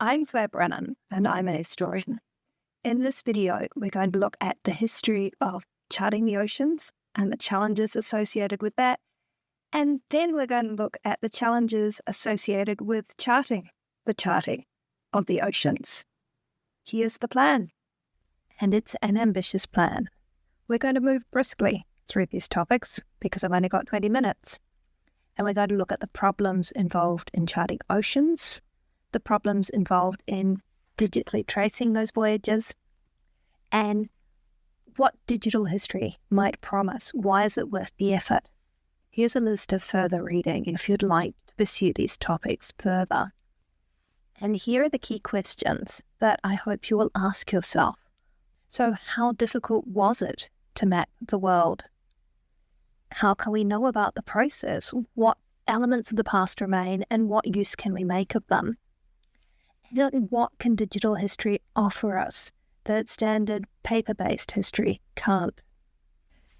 I'm Claire Brennan, and I'm a historian. In this video, we're going to look at the history of charting the oceans and the challenges associated with that, and then we're going to look at the challenges associated with the charting of the oceans. Here's the plan, and it's an ambitious plan. We're going to move briskly through these topics because I've only got 20 minutes, and we're going to look at the problems involved in charting oceans, the problems involved in digitally tracing those voyages, and what digital history might promise. Why is it worth the effort? Here's a list of further reading if you'd like to pursue these topics further. And here are the key questions that I hope you will ask yourself. So, how difficult was it to map the world? How can we know about the process? What elements of the past remain and what use can we make of them? And what can digital history offer us that standard paper-based history can't?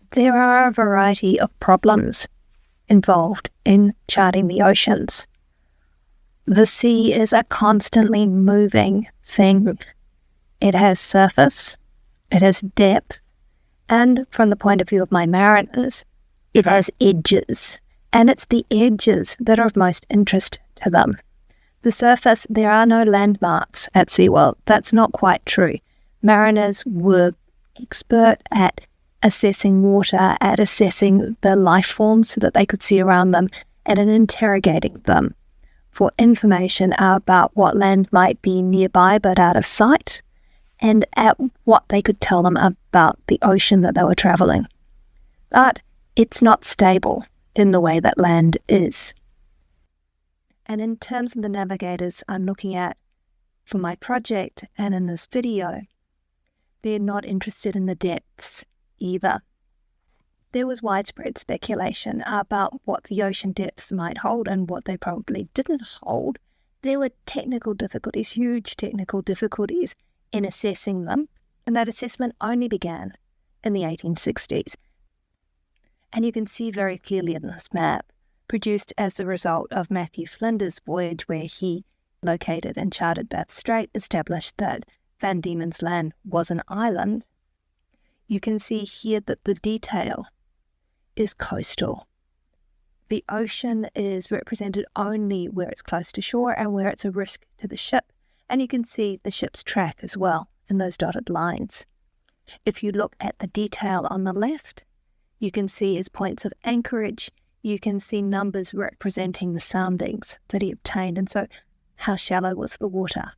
There are a variety of problems involved in charting the oceans. The sea is a constantly moving thing. It has surface, it has depth, and from the point of view of my mariners, it has edges, and it's the edges that are of most interest to them. The surface, there are no landmarks at SeaWorld. That's not quite true. Mariners were expert at assessing water, at assessing the life forms so that they could see around them, and at interrogating them for information about what land might be nearby but out of sight, and at what they could tell them about the ocean that they were traveling. But it's not stable in the way that land is. And in terms of the navigators I'm looking at for my project and in this video, they're not interested in the depths either. There was widespread speculation about what the ocean depths might hold and what they probably didn't hold. There were technical difficulties, huge technical difficulties in assessing them, and that assessment only began in the 1860s. And you can see very clearly in this map, produced as a result of Matthew Flinders' voyage where he located and charted Bass Strait, established that Van Diemen's Land was an island. You can see here that the detail is coastal. The ocean is represented only where it's close to shore and where it's a risk to the ship, and you can see the ship's track as well in those dotted lines. If you look at the detail on the left, you can see his points of anchorage. You can see numbers representing the soundings that he obtained. And so, how shallow was the water?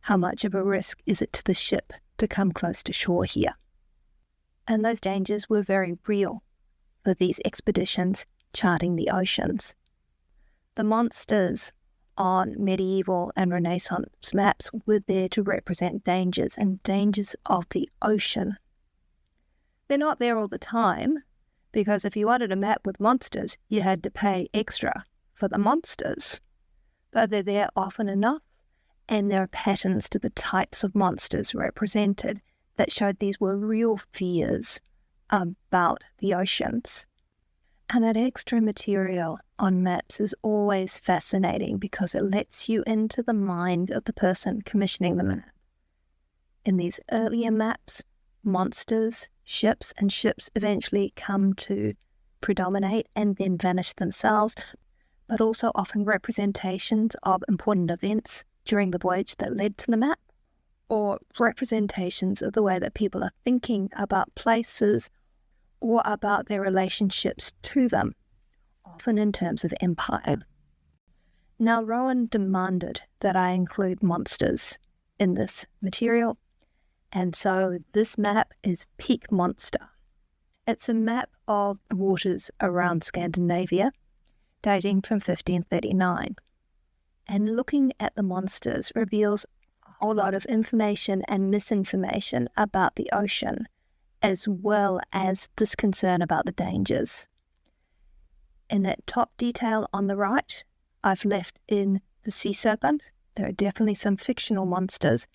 How much of a risk is it to the ship to come close to shore here? And those dangers were very real for these expeditions charting the oceans. The monsters on medieval and Renaissance maps were there to represent dangers and dangers of the ocean. They're not there all the time, because if you wanted a map with monsters, you had to pay extra for the monsters. But they're there often enough, and there are patterns to the types of monsters represented that showed these were real fears about the oceans. And that extra material on maps is always fascinating because it lets you into the mind of the person commissioning the map. In these earlier maps, monsters, ships eventually come to predominate and then vanish themselves, but also often representations of important events during the voyage that led to the map, or representations of the way that people are thinking about places or about their relationships to them, often in terms of empire. Now, Rowan demanded that I include monsters in this material, and so this map is Peak Monster. It's a map of the waters around Scandinavia, dating from 1539. And looking at the monsters reveals a whole lot of information and misinformation about the ocean, as well as this concern about the dangers. In that top detail on the right, I've left in the sea serpent. There are definitely some fictional monsters.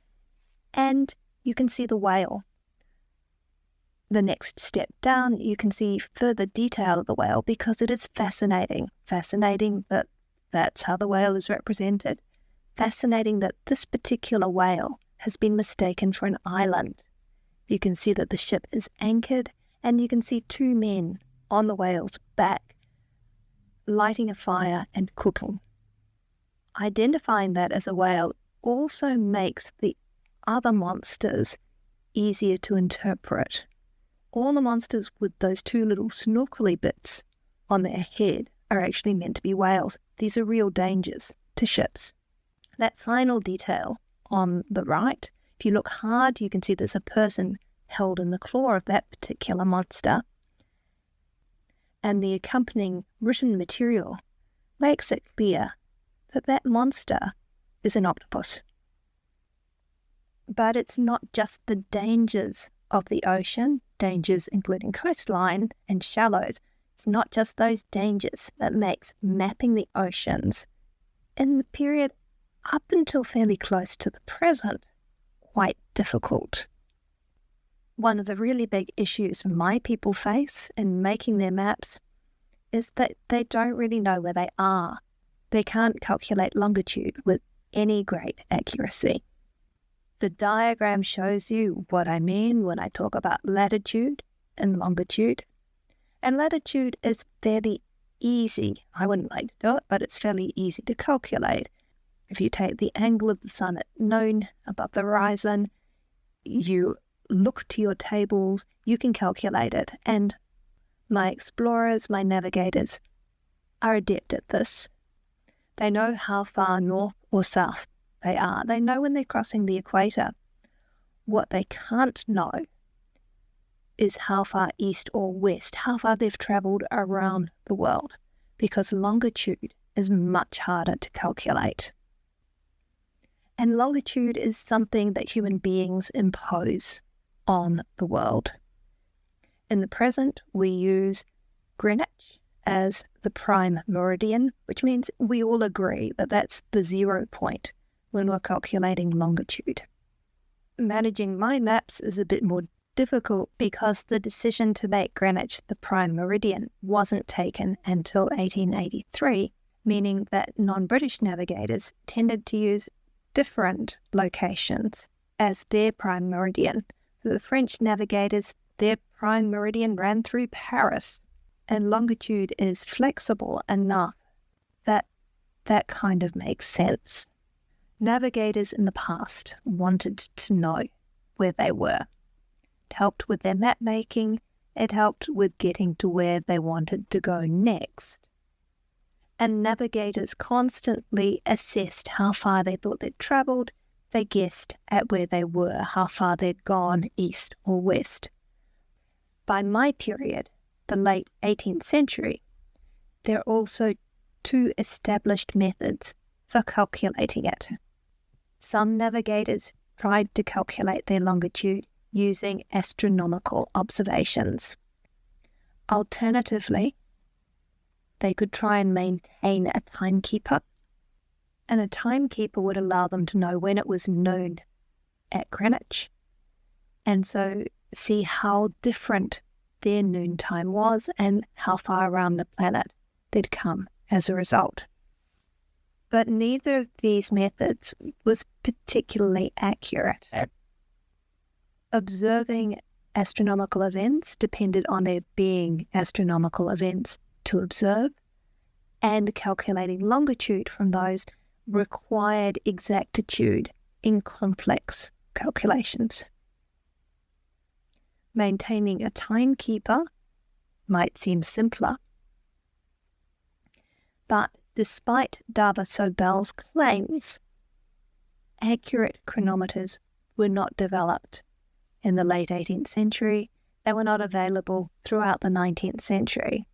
And you can see the whale. The next step down, you can see further detail of the whale because it is fascinating. Fascinating that that's how the whale is represented. fascinating that this particular whale has been mistaken for an island. You can see that the ship is anchored, and you can see two men on the whale's back lighting a fire and cooking. Identifying that as a whale also makes the other monsters easier to interpret. All the monsters with those two little snorkely bits on their head are actually meant to be whales. These are real dangers to ships. That final detail on the right, if you look hard, you can see there's a person held in the claw of that particular monster. And the accompanying written material makes it clear that that monster is an octopus. But it's not just the dangers of the ocean, dangers including coastline and shallows. It's not just those dangers that makes mapping the oceans in the period up until fairly close to the present quite difficult. One of the really big issues my people face in making their maps is that they don't really know where they are. They can't calculate longitude with any great accuracy. The diagram shows you what I mean when I talk about latitude and longitude. And latitude is fairly easy. I wouldn't like to do it, but it's fairly easy to calculate. If you take the angle of the sun at noon above the horizon, you look to your tables, you can calculate it. And my explorers, my navigators, are adept at this. They know how far north or south they are. They know when they're crossing the equator. What they can't know is how far east or west, how far they've travelled around the world, because longitude is much harder to calculate. And longitude is something that human beings impose on the world. In the present, we use Greenwich as the prime meridian, which means we all agree that that's the 0 point when we're calculating longitude. Managing my maps is a bit more difficult because the decision to make Greenwich the prime meridian wasn't taken until 1883, meaning that non-British navigators tended to use different locations as their prime meridian. For the French navigators, their prime meridian ran through Paris, and longitude is flexible enough that that kind of makes sense. Navigators in the past wanted to know where they were. It helped with their map making, it helped with getting to where they wanted to go next. And navigators constantly assessed how far they thought they'd travelled. They guessed at where they were, how far they'd gone east or west. By my period, the late 18th century, there are also two established methods for calculating it. Some navigators tried to calculate their longitude using astronomical observations. Alternatively, they could try and maintain a timekeeper, and a timekeeper would allow them to know when it was noon at Greenwich, and so see how different their noon time was and how far around the planet they'd come as a result. But neither of these methods was particularly accurate. Observing astronomical events depended on there being astronomical events to observe, and calculating longitude from those required exactitude in complex calculations. Maintaining a timekeeper might seem simpler, but despite Darvas-Sobel's claims, accurate chronometers were not developed in the late 18th century. They were not available throughout the 19th century.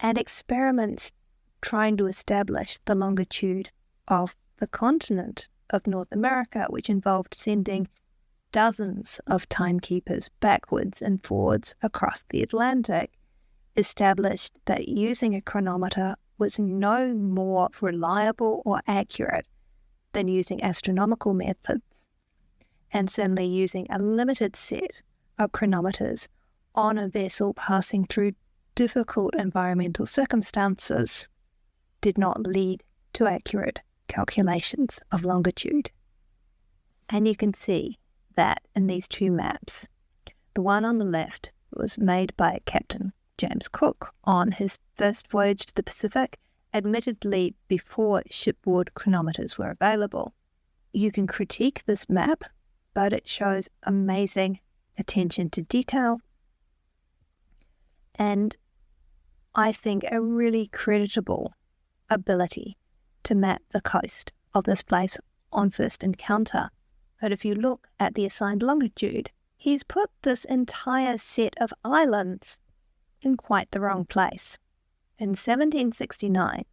And experiments trying to establish the longitude of the continent of North America, which involved sending dozens of timekeepers backwards and forwards across the Atlantic, established that using a chronometer was no more reliable or accurate than using astronomical methods, and certainly using a limited set of chronometers on a vessel passing through difficult environmental circumstances did not lead to accurate calculations of longitude. And you can see that in these two maps. The one on the left was made by Captain James Cook on his first voyage to the Pacific, admittedly before shipboard chronometers were available. You can critique this map, but it shows amazing attention to detail and I think a really creditable ability to map the coast of this place on first encounter. But if you look at the assigned longitude, he's put this entire set of islands in quite the wrong place. In 1769,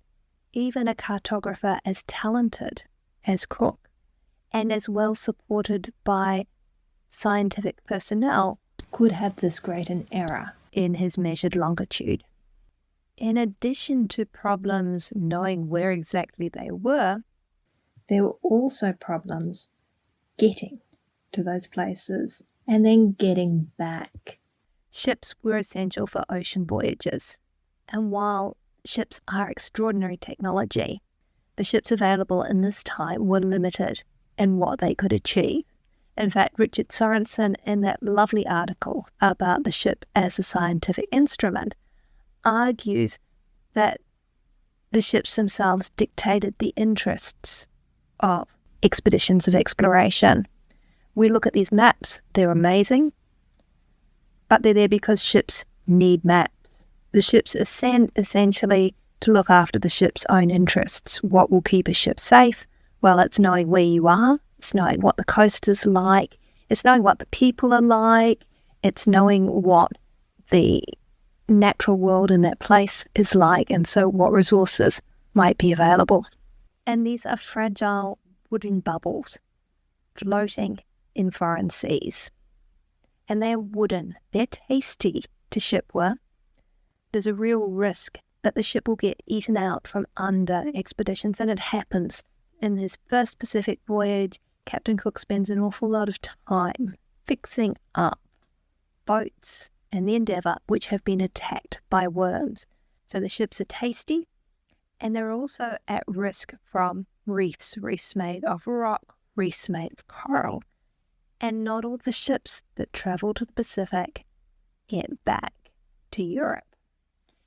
even a cartographer as talented as Cook and as well supported by scientific personnel could have this great an error in his measured longitude. In addition to problems knowing where exactly they were, there were also problems getting to those places and then getting back. Ships were essential for ocean voyages, and while ships are extraordinary technology, the ships available in this time were limited in what they could achieve. In fact, Richard Sorensen, in that lovely article about the ship as a scientific instrument, argues that the ships themselves dictated the interests of expeditions of exploration. We look at these maps, they're amazing, but they're there because ships need maps. The ships are sent essentially to look after the ship's own interests. What will keep a ship safe? Well, it's knowing where you are, it's knowing what the coast is like, it's knowing what the people are like, it's knowing what the natural world in that place is like, and so what resources might be available. And these are fragile wooden bubbles floating in foreign seas. And they're wooden, they're tasty to ship with. There's a real risk that the ship will get eaten out from under expeditions, and it happens. In his first Pacific voyage, Captain Cook spends an awful lot of time fixing up boats in the Endeavour which have been attacked by worms. So the ships are tasty, and they're also at risk from reefs made of rock, reefs made of coral. And not all the ships that travel to the Pacific get back to Europe.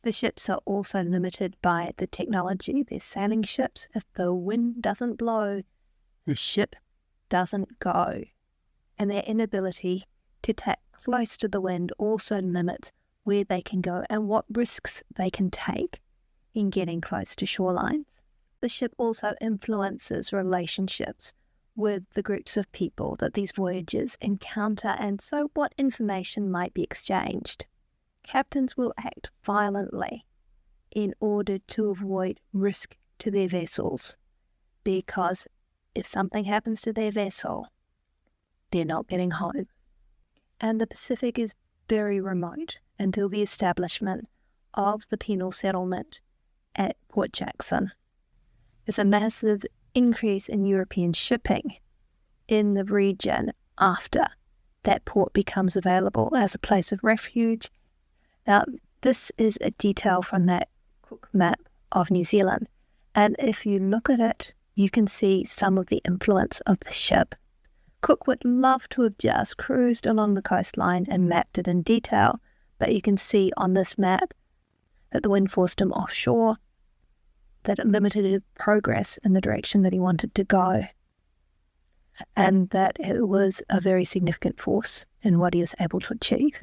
The ships are also limited by the technology. They're sailing ships. If the wind doesn't blow, the ship doesn't go. And their inability to tack close to the wind also limits where they can go and what risks they can take in getting close to shorelines. The ship also influences relationships with the groups of people that these voyages encounter, and so what information might be exchanged. Captains will act violently in order to avoid risk to their vessels, because if something happens to their vessel, they're not getting home. And the Pacific is very remote until the establishment of the penal settlement at Port Jackson. There's a massive increase in European shipping in the region after that port becomes available as a place of refuge. Now, this is a detail from that Cook map of New Zealand, and if you look at it, you can see some of the influence of the ship. Cook would love to have just cruised along the coastline and mapped it in detail, but you can see on this map that the wind forced him offshore, that it limited his progress in the direction that he wanted to go, and that it was a very significant force in what he was able to achieve.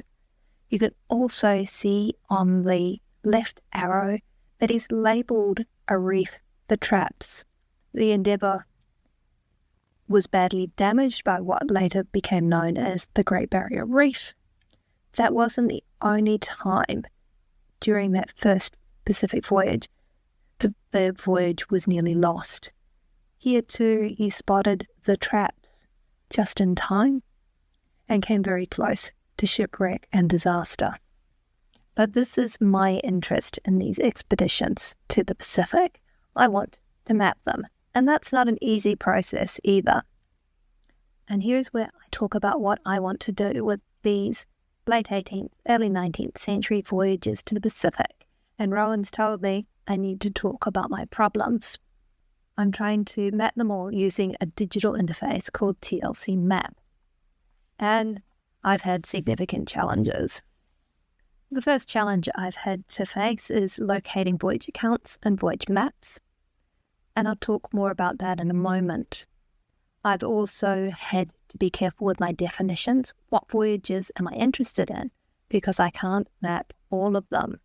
You can also see on the left arrow that he's labelled a reef the Traps. The Endeavour was badly damaged by what later became known as the Great Barrier Reef. That wasn't the only time during that first Pacific voyage the voyage was nearly lost. Here too he spotted the Traps just in time and came very close to shipwreck and disaster. But this is my interest in these expeditions to the Pacific. I want to map them, and that's not an easy process either. And here's where I talk about what I want to do with these late 18th, early 19th century voyages to the Pacific. And Rowan's told me I need to talk about my problems. I'm trying to map them all using a digital interface called TLC Map. And I've had significant challenges. The first challenge I've had to face is locating voyage accounts and voyage maps. And I'll talk more about that in a moment. I've also had to be careful with my definitions. What voyages am I interested in? Because I can't map all of them.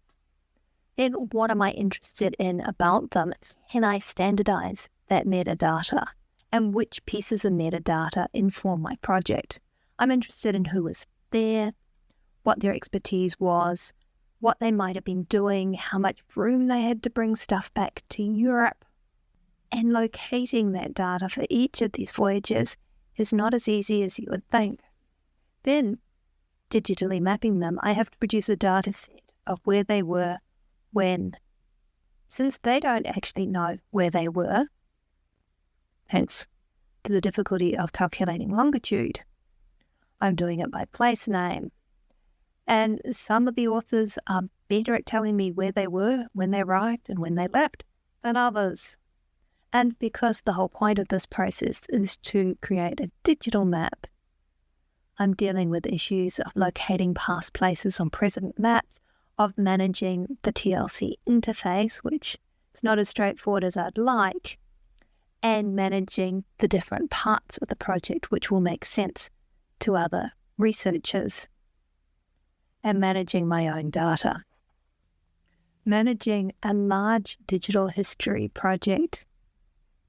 Then what am I interested in about them? Can I standardize that metadata? And which pieces of metadata inform my project? I'm interested in who was there, what their expertise was, what they might have been doing, how much room they had to bring stuff back to Europe. And locating that data for each of these voyages is not as easy as you would think. Then, digitally mapping them, I have to produce a data set of where they were, when. Since they don't actually know where they were, hence to the difficulty of calculating longitude, I'm doing it by place name. And some of the authors are better at telling me where they were, when they arrived, and when they left than others. And because the whole point of this process is to create a digital map, I'm dealing with issues of locating past places on present maps, of managing the TLC interface, which is not as straightforward as I'd like, and managing the different parts of the project which will make sense to other researchers, and managing my own data. Managing a large digital history project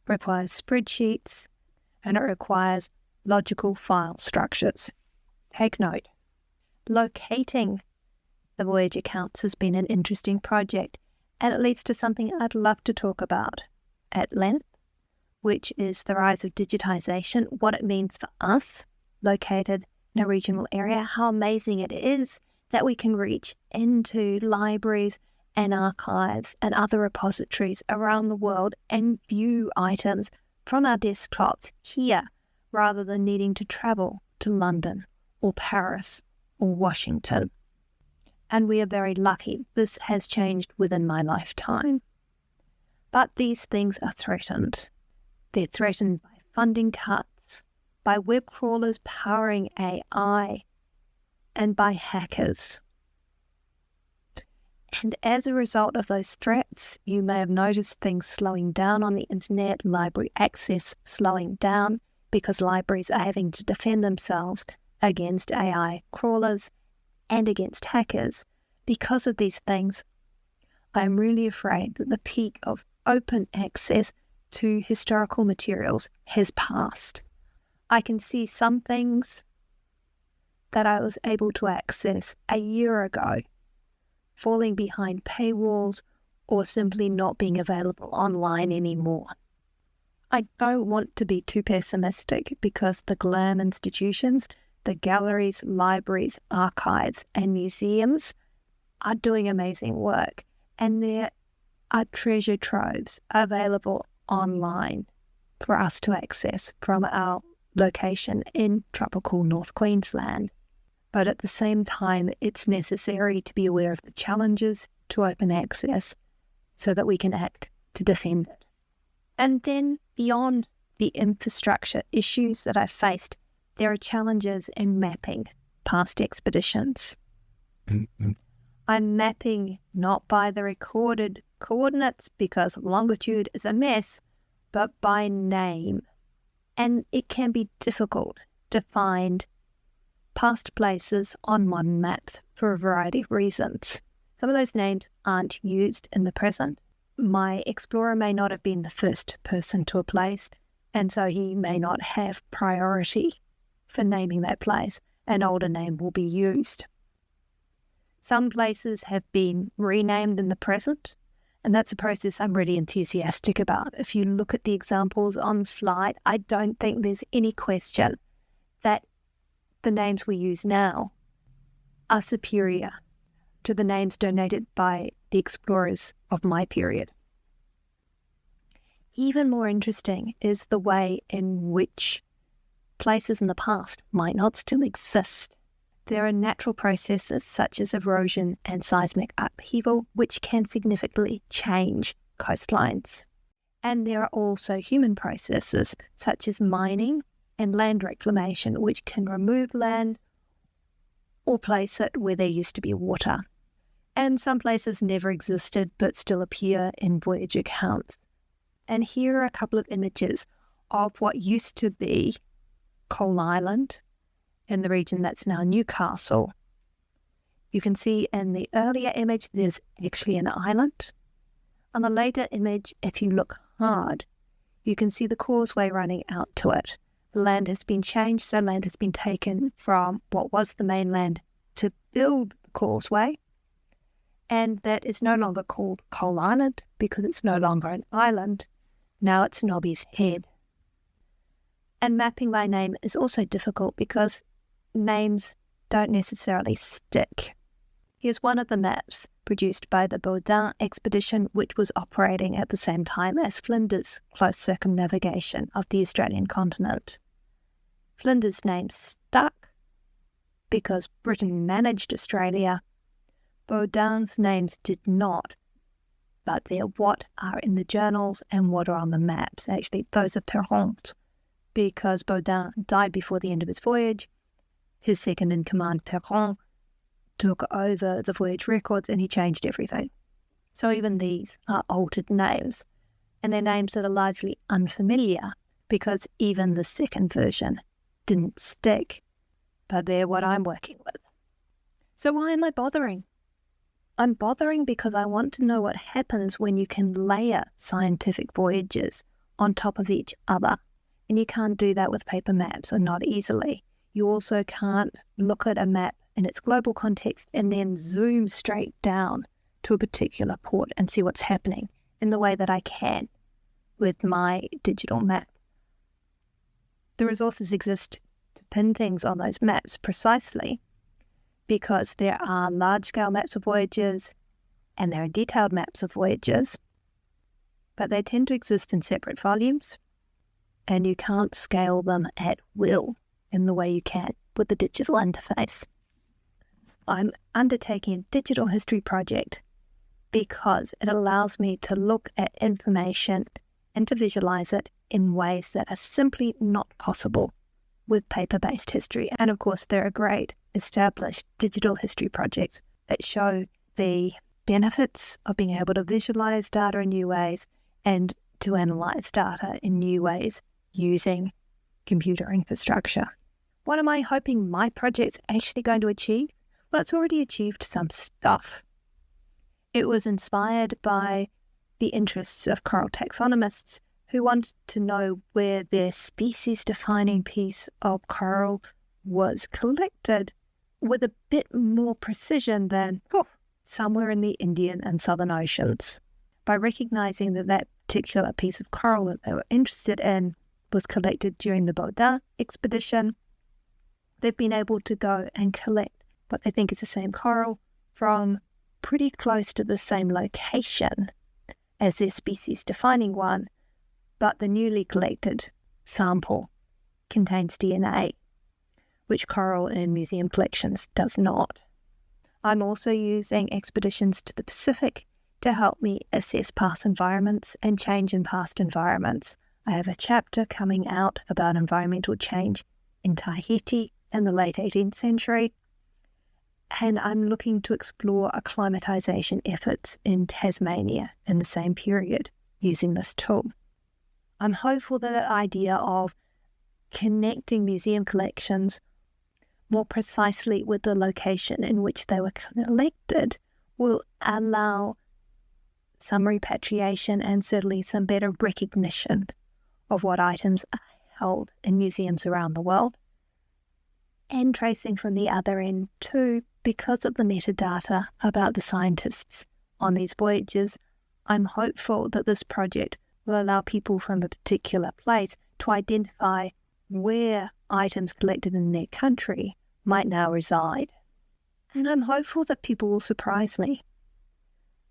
requires spreadsheets, and it requires logical file structures. Take note, locating the voyage accounts has been an interesting project, and it leads to something I'd love to talk about at length, which is the rise of digitization, what it means for us located in a regional area, how amazing it is that we can reach into libraries and archives and other repositories around the world and view items from our desktops here rather than needing to travel to London or Paris or Washington. And we are very lucky. This has changed within my lifetime. But these things are threatened. They're threatened by funding cuts, by web crawlers powering AI, and by hackers. And as a result of those threats, you may have noticed things slowing down on the internet, library access slowing down because libraries are having to defend themselves against AI crawlers and against hackers. Because of these things, I'm really afraid that the peak of open access to historical materials has passed. I can see some things that I was able to access a year ago falling behind paywalls or simply not being available online anymore. I don't want to be too pessimistic because the GLAM institutions, the galleries, libraries, archives, and museums are doing amazing work, and there are treasure troves available online for us to access from our location in tropical North Queensland. But at the same time, it's necessary to be aware of the challenges to open access so that we can act to defend it. And then beyond the infrastructure issues that I've faced, there are challenges in mapping past expeditions. I'm mapping not by the recorded coordinates because longitude is a mess, but by name. And it can be difficult to find past places on modern maps for a variety of reasons. Some of those names aren't used in the present. My explorer may not have been the first person to a place, and so he may not have priority for naming that place. An older name will be used. Some places have been renamed in the present, and that's a process I'm really enthusiastic about. If you look at the examples on the slide, I don't think there's any question that the names we use now are superior to the names donated by the explorers of my period. Even more interesting is the way in which places in the past might not still exist. There are natural processes such as erosion and seismic upheaval which can significantly change coastlines. And there are also human processes such as mining and land reclamation, which can remove land or place it where there used to be water. And some places never existed but still appear in voyage accounts. And here are a couple of images of what used to be Coal Island in the region that's now Newcastle. You can see in the earlier image there's actually an island. On the later image, if you look hard, you can see the causeway running out to it. The land has been changed, so land has been taken from what was the mainland to build the causeway, and that is no longer called Coal Island because it's no longer an island. Now it's Nobby's Head. And mapping by name is also difficult because names don't necessarily stick. Here's one of the maps produced by the Baudin expedition, which was operating at the same time as Flinders' close circumnavigation of the Australian continent. Flinders' name stuck because Britain managed Australia. Baudin's names did not, but they're what are in the journals and what are on the maps. Actually, those are Perron's, because Baudin died before the end of his voyage. His second-in-command, Perron, took over the voyage records and he changed everything. So even these are altered names, and they're names that are largely unfamiliar because even the second version didn't stick, but they're what I'm working with. So why am I bothering? I'm bothering because I want to know what happens when you can layer scientific voyages on top of each other, and you can't do that with paper maps, or not easily. You also can't look at a map in its global context and then zoom straight down to a particular port and see what's happening in the way that I can with my digital map. The resources exist to pin things on those maps precisely because there are large-scale maps of voyages and there are detailed maps of voyages, but they tend to exist in separate volumes and you can't scale them at will in the way you can with the digital interface. I'm undertaking a digital history project because it allows me to look at information and to visualize it in ways that are simply not possible with paper-based history. And of course, there are great established digital history projects that show the benefits of being able to visualize data in new ways and to analyze data in new ways using computer infrastructure. What am I hoping my project's actually going to achieve? Well, it's already achieved some stuff. It was inspired by the interests of coral taxonomists who wanted to know where their species-defining piece of coral was collected with a bit more precision than somewhere in the Indian and Southern Oceans. By recognizing that that particular piece of coral that they were interested in was collected during the Baudin expedition, they've been able to go and collect what they think is the same coral from pretty close to the same location as their species-defining one, but the newly collected sample contains DNA, which coral in museum collections does not. I'm also using expeditions to the Pacific to help me assess past environments and change in past environments. I have a chapter coming out about environmental change in Tahiti in the late 18th century, and I'm looking to explore acclimatization efforts in Tasmania in the same period using this tool. I'm hopeful that the idea of connecting museum collections more precisely with the location in which they were collected will allow some repatriation and certainly some better recognition of what items are held in museums around the world, and tracing from the other end too, because of the metadata about the scientists on these voyages. I'm hopeful that this project will allow people from a particular place to identify where items collected in their country might now reside. And I'm hopeful that people will surprise me,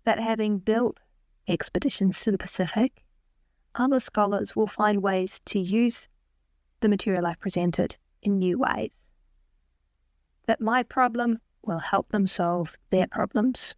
that having built expeditions to the Pacific, other scholars will find ways to use the material I've presented in new ways, that my problem will help them solve their problems.